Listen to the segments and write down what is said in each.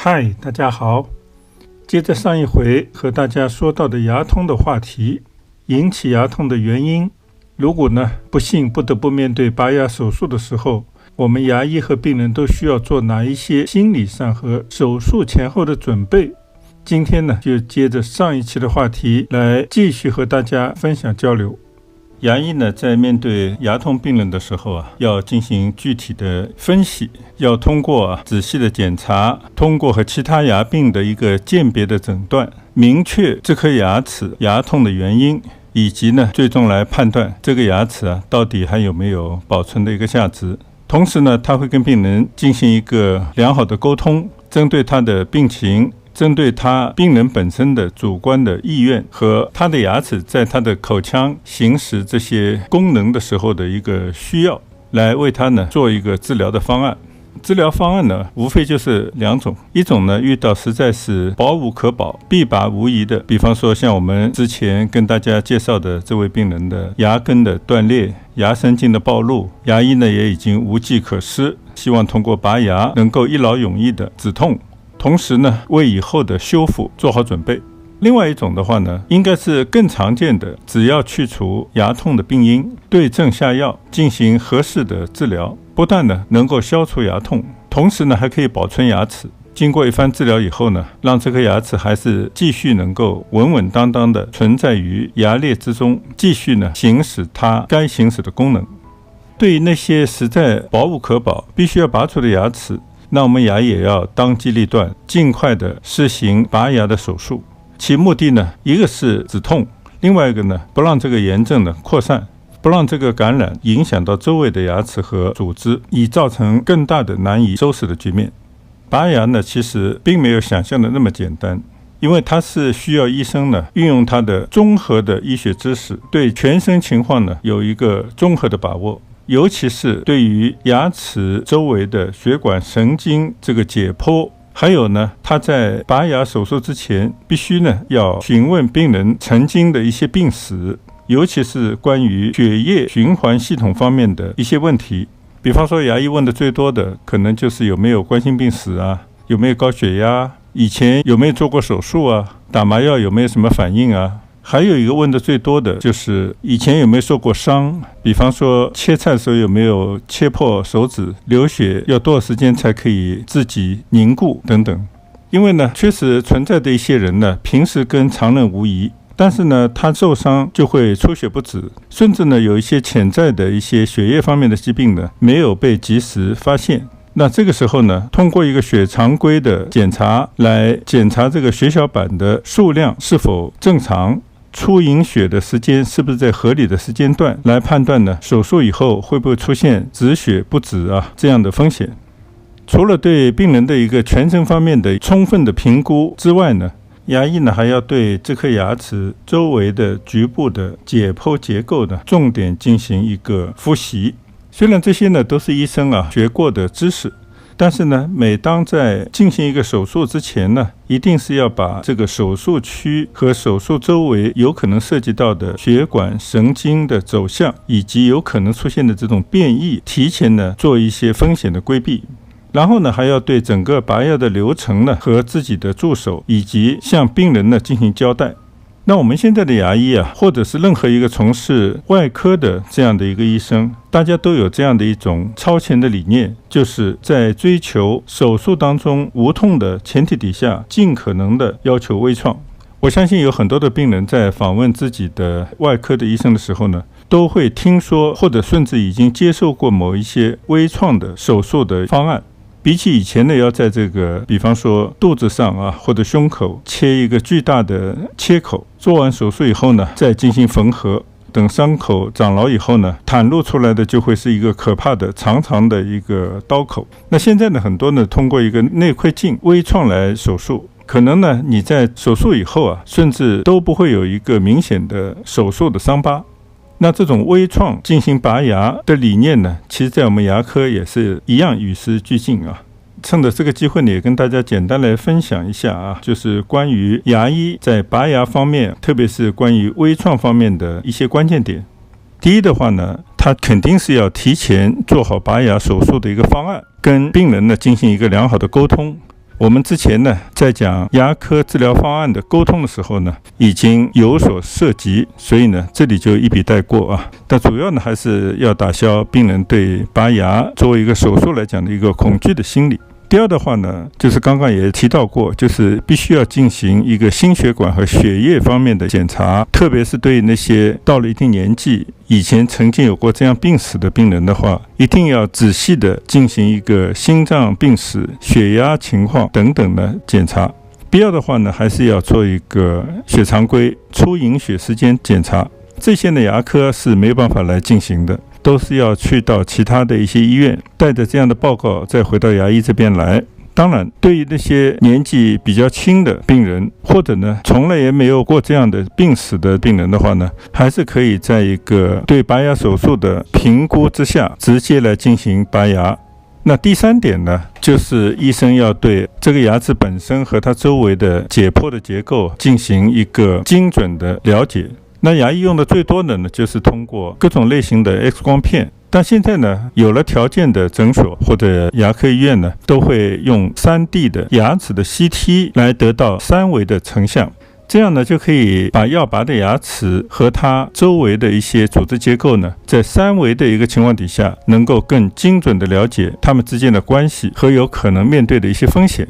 嗨，大家好。接着上一回和大家说到的牙痛的话题，引起牙痛的原因，如果不幸不得不面对拔牙手术的时候，我们牙医和病人都需要做哪一些心理上和手术前后的准备。今天就接着上一期的话题来继续和大家分享交流。牙医在面对牙痛病人的时候要进行具体的分析，要通过仔细的检查，通过和其他牙病的一个鉴别的诊断，明确这颗牙齿牙痛的原因，以及最终来判断这个牙齿到底还有没有保存的一个价值。同时他会跟病人进行一个良好的沟通，针对他的病情，针对他病人本身的主观的意愿和他的牙齿在他的口腔行使这些功能的时候的一个需要，来为他做一个治疗的方案。治疗方案无非就是两种，一种遇到实在是保无可保、必拔无疑的，比方说像我们之前跟大家介绍的这位病人的牙根的断裂、牙神经的暴露，牙医也已经无计可施，希望通过拔牙能够一劳永逸的止痛，同时为以后的修复做好准备。另外一种的话应该是更常见的，只要去除牙痛的病因，对症下药，进行合适的治疗，不但能够消除牙痛，同时还可以保存牙齿。经过一番治疗以后让这颗牙齿还是继续能够稳稳当当的存在于牙列之中，继续行使它该行使的功能。对于那些实在保无可保、必须要拔除的牙齿，那我们牙医也要当机立断，尽快的施行拔牙的手术。其目的一个是止痛，另外一个不让这个炎症扩散，不让这个感染影响到周围的牙齿和组织，以造成更大的难以收拾的局面。拔牙其实并没有想象的那么简单，因为它是需要医生运用他的综合的医学知识，对全身情况有一个综合的把握，尤其是对于牙齿周围的血管神经这个解剖，还有他在拔牙手术之前必须要询问病人曾经的一些病史，尤其是关于血液循环系统方面的一些问题。比方说牙医问的最多的可能就是有没有冠心病史有没有高血压，以前有没有做过手术打麻药有没有什么反应还有一个问的最多的就是以前有没有受过伤，比方说切菜的时候有没有切破手指，流血要多少时间才可以自己凝固等等。因为确实存在的一些人平时跟常人无异，但是他受伤就会出血不止，甚至有一些潜在的一些血液方面的疾病没有被及时发现。那这个时候通过一个血常规的检查来检查这个血小板的数量是否正常，出营血的时间是不是在合理的时间段，来判断手术以后会不会出现止血不止这样的风险。除了对病人的一个全身方面的充分的评估之外牙医还要对这颗牙齿周围的局部的解剖结构重点进行一个复习。虽然这些都是医生学过的知识，但是每当在进行一个手术之前一定是要把这个手术区和手术周围有可能涉及到的血管神经的走向，以及有可能出现的这种变异，提前做一些风险的规避。然后还要对整个拔牙的流程和自己的助手以及向病人进行交代。那我们现在的牙医或者是任何一个从事外科的这样的一个医生，大家都有这样的一种超前的理念，就是在追求手术当中无痛的前提底下，尽可能的要求微创。我相信有很多的病人在访问自己的外科的医生的时候都会听说或者甚至已经接受过某一些微创的手术的方案。比起以前要在这个比方说肚子上或者胸口切一个巨大的切口，做完手术以后再进行缝合，等伤口长牢以后袒露出来的就会是一个可怕的长长的一个刀口。那现在很多通过一个内窥镜微创来手术，可能你在手术以后甚至都不会有一个明显的手术的伤疤。那这种微创进行拔牙的理念其实在我们牙科也是一样与时俱进趁着这个机会也跟大家简单来分享一下就是关于牙医在拔牙方面，特别是关于微创方面的一些关键点。第一的话他肯定是要提前做好拔牙手术的一个方案，跟病人进行一个良好的沟通。我们之前呢，在讲牙科治疗方案的沟通的时候呢，已经有所涉及，所以呢，这里就一笔带过啊。但主要呢，还是要打消病人对拔牙作为一个手术来讲的一个恐惧的心理。第二的话呢，就是刚刚也提到过，就是必须要进行一个心血管和血液方面的检查，特别是对那些到了一定年纪，以前曾经有过这样病史的病人的话，一定要仔细的进行一个心脏病史、血压情况等等的检查。必要的话呢，还是要做一个血常规、出营血时间检查。这些呢，牙科是没有办法来进行的，都是要去到其他的一些医院，带着这样的报告再回到牙医这边来。当然，对于那些年纪比较轻的病人，或者呢从来也没有过这样的病史的病人的话呢，还是可以在一个对拔牙手术的评估之下，直接来进行拔牙。那第三点呢，就是医生要对这个牙齿本身和它周围的解剖的结构进行一个精准的了解。那牙医用的最多的呢，就是通过各种类型的 X 光片。但现在呢，有了条件的诊所或者牙科医院呢，都会用 3D 的牙齿的 CT 来得到3维的成像。这样呢，就可以把要拔的牙齿和它周围的一些组织结构呢，在3维的一个情况底下，能够更精准的了解它们之间的关系和有可能面对的一些风险。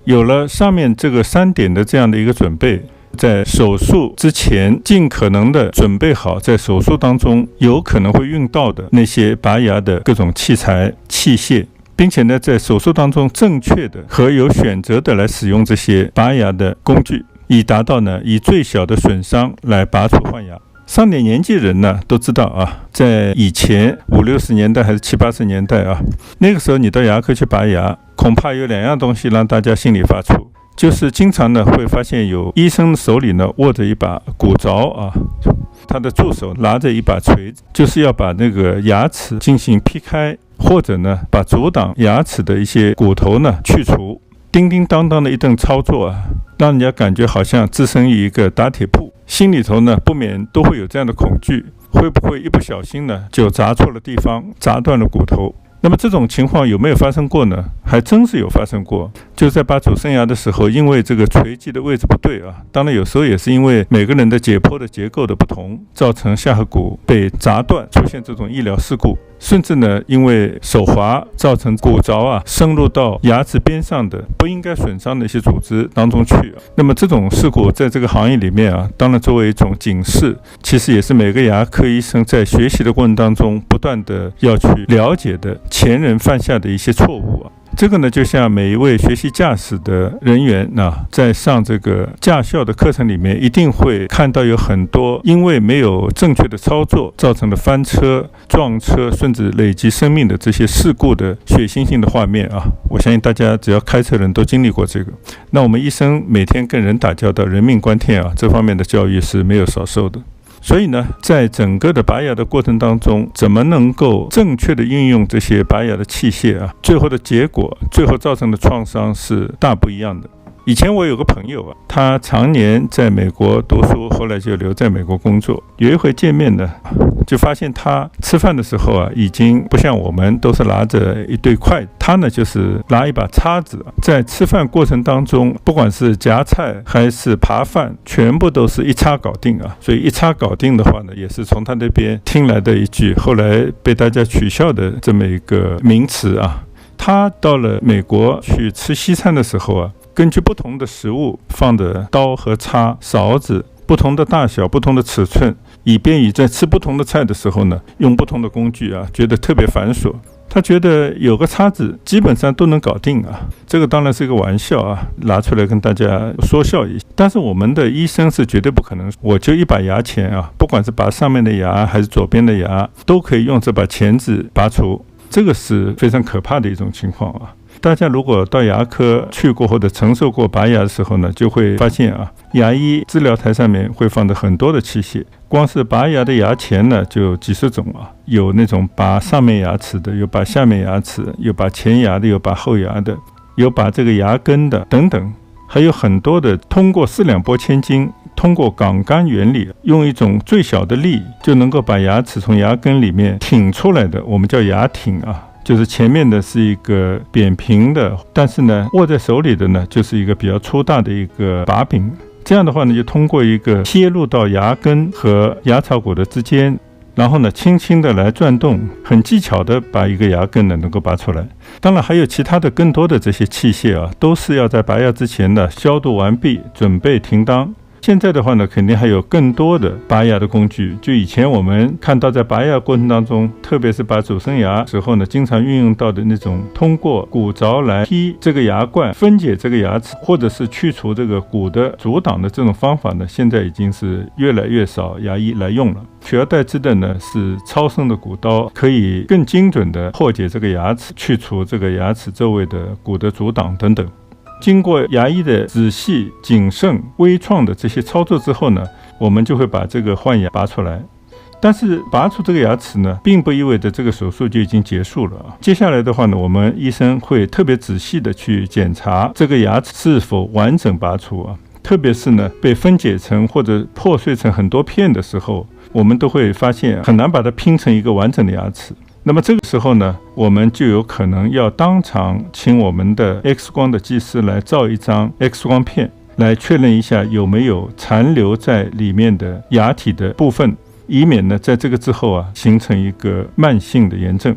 有了上面这个3点的这样的一个准备，在手术之前尽可能的准备好在手术当中有可能会用到的那些拔牙的各种器材器械，并且呢，在手术当中正确的和有选择的来使用这些拔牙的工具，以达到呢以最小的损伤来拔除换牙。上点年纪人呢都知道啊，在以前50、60年代还是70、80年代啊，那个时候你到牙科去拔牙，恐怕有2样东西让大家心里发怵，就是经常呢会发现有医生手里呢握着一把骨凿啊，他的助手拿着一把锤子，就是要把那个牙齿进行劈开，或者呢把阻挡牙齿的一些骨头呢去除。叮叮当当的一顿操作啊，让人家感觉好像置身于一个打铁铺，心里头呢不免都会有这样的恐惧，会不会一不小心呢就砸错了地方，砸断了骨头。那么这种情况有没有发生过呢？还真是有发生过。就在拔主生牙的时候，因为这个锤击的位置不对啊，当然有时候也是因为每个人的解剖的结构的不同，造成下颌骨被砸断，出现这种医疗事故。甚至呢，因为手滑造成骨凿啊深入到牙齿边上的不应该损伤的一些组织当中去啊。那么这种事故在这个行业里面啊，当然作为一种警示，其实也是每个牙科医生在学习的过程当中不断的要去了解的前人犯下的一些错误啊。这个呢，就像每一位学习驾驶的人员在上这个驾校的课程里面，一定会看到有很多因为没有正确的操作造成的翻车、撞车，甚至累及生命的这些事故的血腥性的画面啊。我相信大家只要开车人都经历过这个。那我们医生每天跟人打交道，人命关天啊，这方面的教育是没有少受的。所以呢，在整个的拔牙的过程当中，怎么能够正确的运用这些拔牙的器械啊，最后的结果，最后造成的创伤是大不一样的。以前我有个朋友啊，他常年在美国读书，后来就留在美国工作。有一回见面呢，就发现他吃饭的时候啊，已经不像我们都是拿着一对筷子，他呢就是拿一把叉子，在吃饭过程当中，不管是夹菜还是扒饭，全部都是一叉搞定啊。所以一叉搞定的话呢，也是从他那边听来的一句，后来被大家取笑的这么一个名词啊。他到了美国去吃西餐的时候啊，根据不同的食物放的刀和叉、勺子不同的大小、不同的尺寸，以便于在吃不同的菜的时候呢，用不同的工具啊，觉得特别繁琐。他觉得有个叉子基本上都能搞定啊，这个当然是一个玩笑啊，拿出来跟大家说笑一下。但是我们的医生是绝对不可能，我就一把牙钳啊，不管是拔上面的牙还是左边的牙，都可以用这把钳子拔除。这个是非常可怕的一种情况啊。大家如果到牙科去过或者承受过拔牙的时候呢，就会发现啊，牙医治疗台上面会放着很多的器械，光是拔牙的牙钳呢就几十种啊，有那种拔上面牙齿的，有拔下面牙齿，有拔前牙的，有拔后牙的，有拔这个牙根的等等，还有很多的通过4两拨千斤，通过杠杆原理，用一种最小的力就能够把牙齿从牙根里面挺出来的，我们叫牙挺啊。就是前面的是一个扁平的，但是呢握在手里的呢就是一个比较粗大的一个把柄。这样的话呢，就通过一个切入到牙根和牙槽骨的之间，然后呢轻轻的来转动，很技巧的把一个牙根呢能够拔出来。当然还有其他的更多的这些器械啊，都是要在拔牙之前呢消毒完毕，准备停当。现在的话呢，肯定还有更多的拔牙的工具。就以前我们看到在拔牙过程当中，特别是拔主升牙时候呢，经常运用到的那种通过骨凿来剔这个牙冠、分解这个牙齿，或者是去除这个骨的阻挡的这种方法呢，现在已经是越来越少牙医来用了。取而代之的呢是超声的骨刀，可以更精准的破解这个牙齿，去除这个牙齿周围的骨的阻挡等等。经过牙医的仔细、谨慎、微创的这些操作之后呢，我们就会把这个换牙拔出来。但是拔出这个牙齿呢，并不意味着这个手术就已经结束了。接下来的话呢，我们医生会特别仔细的去检查这个牙齿是否完整拔除啊，特别是呢被分解成或者破碎成很多片的时候，我们都会发现很难把它拼成一个完整的牙齿。那么这个时候呢，我们就有可能要当场请我们的 X 光的技师来照一张 X 光片，来确认一下有没有残留在里面的牙体的部分，以免呢在这个之后形成一个慢性的炎症。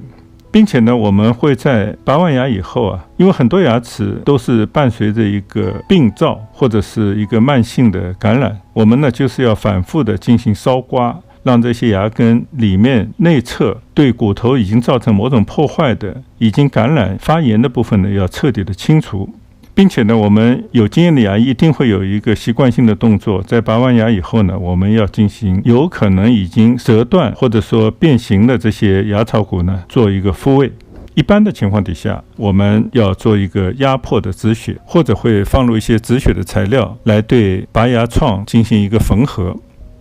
并且呢，我们会在拔完牙以后因为很多牙齿都是伴随着一个病灶或者是一个慢性的感染，我们呢就是要反复的进行烧刮，让这些牙根里面内侧对骨头已经造成某种破坏的、已经感染发炎的部分呢，要彻底的清除。并且呢，我们有经验的牙医一定会有一个习惯性的动作，在拔完牙以后呢，我们要进行有可能已经折断或者说变形的这些牙槽骨呢，做一个复位。一般的情况底下，我们要做一个压迫的止血，或者会放入一些止血的材料来对拔牙创进行一个缝合。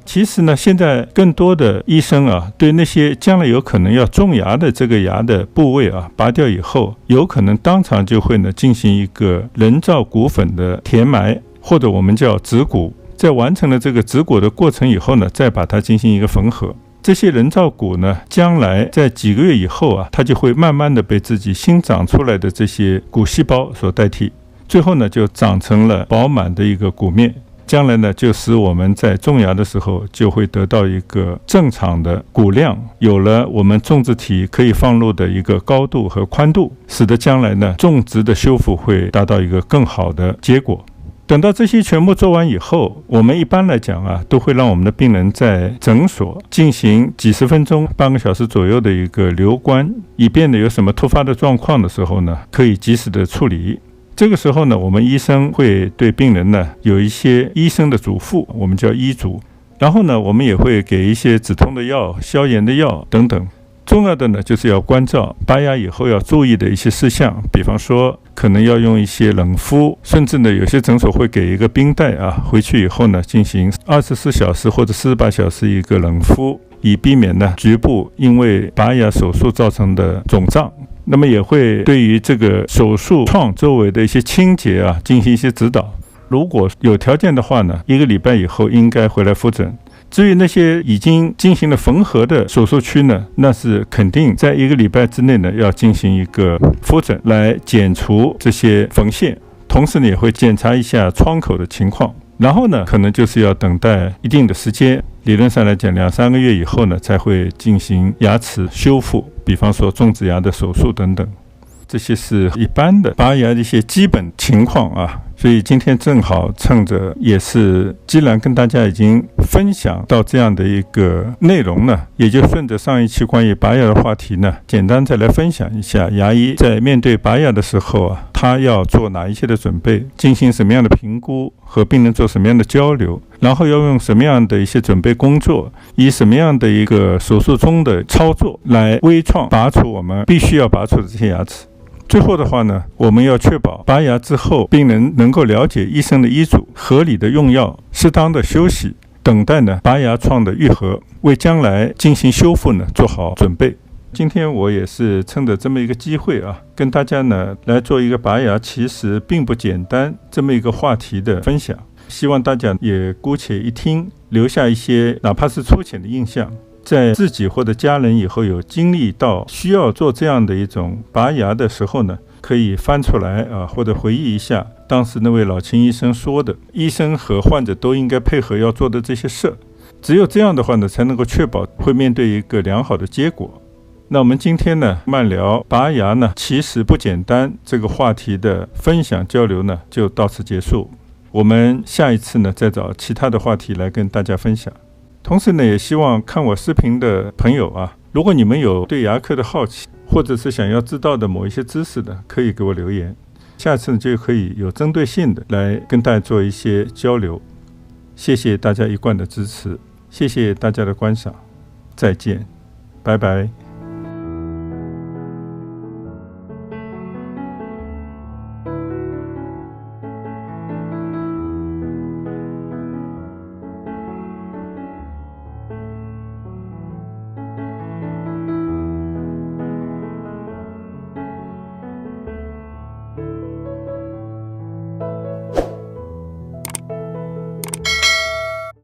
其实呢，现在更多的医生对那些将来有可能要种牙的这个牙的部位拔掉以后，有可能当场就会呢进行一个人造骨粉的填埋，或者我们叫植骨。在完成了这个植骨的过程以后呢，再把它进行一个缝合。这些人造骨呢，将来在几个月以后它就会慢慢的被自己新长出来的这些骨细胞所代替，最后呢就长成了饱满的一个骨面。将来呢，就使我们在种牙的时候就会得到一个正常的骨量，有了我们种植体可以放入的一个高度和宽度，使得将来呢种植的修复会达到一个更好的结果。等到这些全部做完以后，我们一般来讲都会让我们的病人在诊所进行几十分钟、半个小时左右的一个留观，以便呢有什么突发的状况的时候呢，可以及时的处理。这个时候呢，我们医生会对病人呢有一些医生的嘱咐，我们叫医嘱。然后呢，我们也会给一些止痛的药、消炎的药等等。重要的呢，就是要关照拔牙以后要注意的一些事项，比方说可能要用一些冷敷，甚至呢有些诊所会给一个冰袋回去以后呢进行24小时或者48小时一个冷敷，以避免呢局部因为拔牙手术造成的肿胀。那么也会对于这个手术创周围的一些清洁进行一些指导。如果有条件的话呢，1个礼拜以后应该回来复诊。至于那些已经进行了缝合的手术区呢，那是肯定在1个礼拜之内呢要进行一个复诊来剪除这些缝线，同时呢也会检查一下创口的情况。然后呢，可能就是要等待一定的时间，理论上来讲2-3个月以后呢，才会进行牙齿修复，比方说种植牙的手术等等。这些是一般的拔牙的一些基本情况所以今天正好趁着也是既然跟大家已经分享到这样的一个内容呢，也就顺着上一期关于拔牙的话题呢，简单再来分享一下牙医在面对拔牙的时候他要做哪一些的准备，进行什么样的评估，和病人做什么样的交流，然后要用什么样的一些准备工作，以什么样的一个手术中的操作来微创拔除我们必须要拔除的这些牙齿。最后的话呢，我们要确保拔牙之后病人能够了解医生的医嘱，合理的用药，适当的休息，等待呢拔牙创的愈合，为将来进行修复呢做好准备。今天我也是趁着这么一个机会跟大家呢来做一个拔牙其实并不简单这么一个话题的分享，希望大家也姑且一听，留下一些哪怕是粗浅的印象。在自己或者家人以后有经历到需要做这样的一种拔牙的时候呢，可以翻出来或者回忆一下当时那位老秦医生说的，医生和患者都应该配合要做的这些事。只有这样的话呢，才能够确保会面对一个良好的结果。那我们今天呢，慢聊拔牙呢，其实不简单，这个话题的分享交流呢，就到此结束。我们下一次呢，再找其他的话题来跟大家分享。同时呢，也希望看我视频的朋友如果你们有对牙科的好奇，或者是想要知道的某一些知识的，可以给我留言。下次呢，就可以有针对性的来跟大家做一些交流。谢谢大家一贯的支持，谢谢大家的观赏，再见，拜拜。